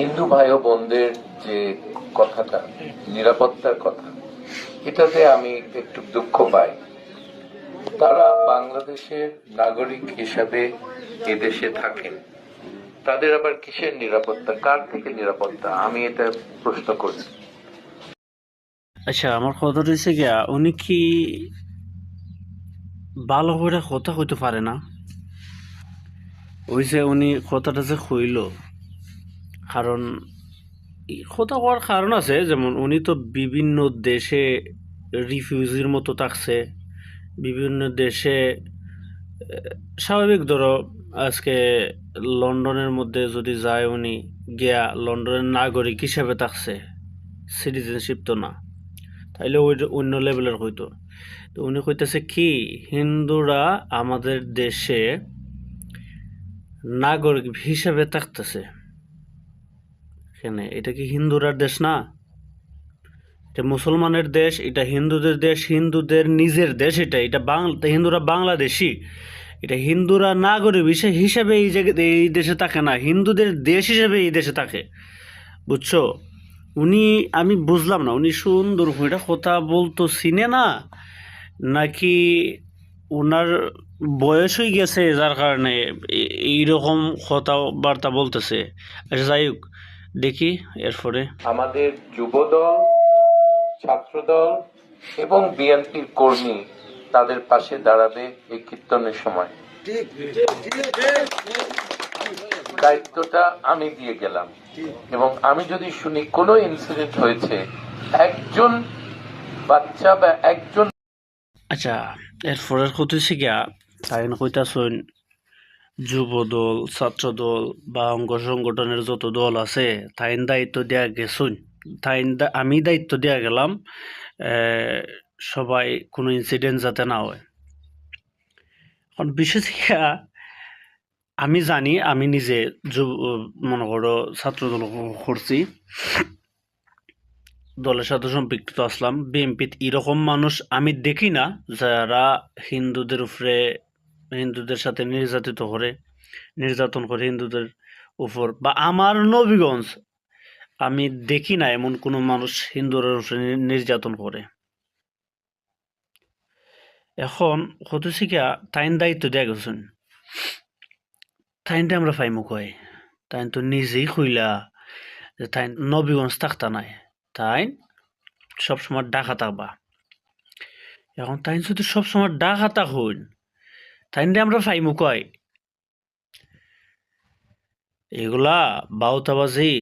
হিন্দু ভাই ও বোনদের যে কথাটা, নিরাপত্তার কথা, এটাতে আমি একটু দুঃখ পাই। তারা বাংলাদেশের নাগরিক হিসাবে এদেশে থাকেন, তাদের আবার কিসের নিরাপত্তা, কার থেকে নিরাপত্তা, আমি এটা প্রশ্ন করছি। আচ্ছা, আমার কথা রয়েছে গিয়া উনি কি ভালো করে কথা কইতে পারে না? ওই যে উনি কথাটা যে কইল, কারণ কথা কওয়ার কারণ আছে, যেমন উনি তো বিভিন্ন দেশে রিফিউজির মতো থাকছে, বিভিন্ন দেশে স্বাভাবিক ধরো আজকে লন্ডনের মধ্যে যদি যায় উনি গিয়া লন্ডনের নাগরিক হিসেবে থাকছে, সিটিজেনশিপ তো না, তাইলে ওই অন্য লেভেলের হইতো। তো উনি কইতেছে কি হিন্দুরা আমাদের দেশে নাগরিক হিসেবে থাকতেছে, এখানে এটা কি হিন্দুরার দেশ না? এটা মুসলমানের দেশ, এটা হিন্দুদের দেশ, হিন্দুদের নিজের দেশ, এটা এটা হিন্দুরা বাংলাদেশি, এটা হিন্দুরা নাগরিক হিসেবে এই জায়গায় এই দেশে থাকে না, হিন্দুদের দেশ হিসেবে এই দেশে থাকে, বুঝছো? উনি আমি বুঝলাম না উনি সুন্দর করে কথা বলতো চিনে না, নাকি ওনার বয়স হয়ে গেছে যার কারণে এইরকম কথাবার্তা বলতেছে। আচ্ছা, যাই হোক, দেখি এরপরে। আমাদের যুবদল, ছাত্রদল এবং বিএনপির কর্মী তাদের পাশে দাঁড়াবে এই কীর্তনের সময়। দায়িত্বটা আমি দিয়ে গেলাম, এবং আমি যদি শুনি কোনো ইনসিডেন্ট হয়েছে, একজন বাচ্চা বা একজন, আচ্ছা, এরপরের কথা হচ্ছে গিয়া তাই কইতাছেন যুবদল, ছাত্রদল বা অঙ্গ সংগঠনের যত দল আছে তাই দায়িত্ব দেয়া গেছুন, আমি দায়িত্ব দেয়া গেলাম সবাই কোনো ইনসিডেন্ট যাতে না হয়। এখন বিশেষ গিয়া আমি জানি, আমি নিজে মনে করো ছাত্রদল করছি, দলের সাথে সম্পৃক্ত আসলাম। বিএনপিতে এরকম মানুষ আমি দেখি না যারা হিন্দুদের উপরে, হিন্দুদের সাথে নির্যাতন করে হিন্দুদের উপর, বা আমার নবীগঞ্জ আমি দেখি না এমন কোনো মানুষ হিন্দুদের উপরে নির্যাতন করে। এখন হতেছে কি তাইন দায়িত্ব দেয়া গেছেন, তাইনটা আমরা পাইমু কয়, তাইন তো নিজেই কইলা যে তাই নবীগঞ্জ থাকতা নাই, তাই সবসময় ঢাকা থাকবা। এখন তাই যদি সবসময় ঢাকা থাকুন, তাই আমরা পাইমু কয়? এগুলা বাউতাবাজি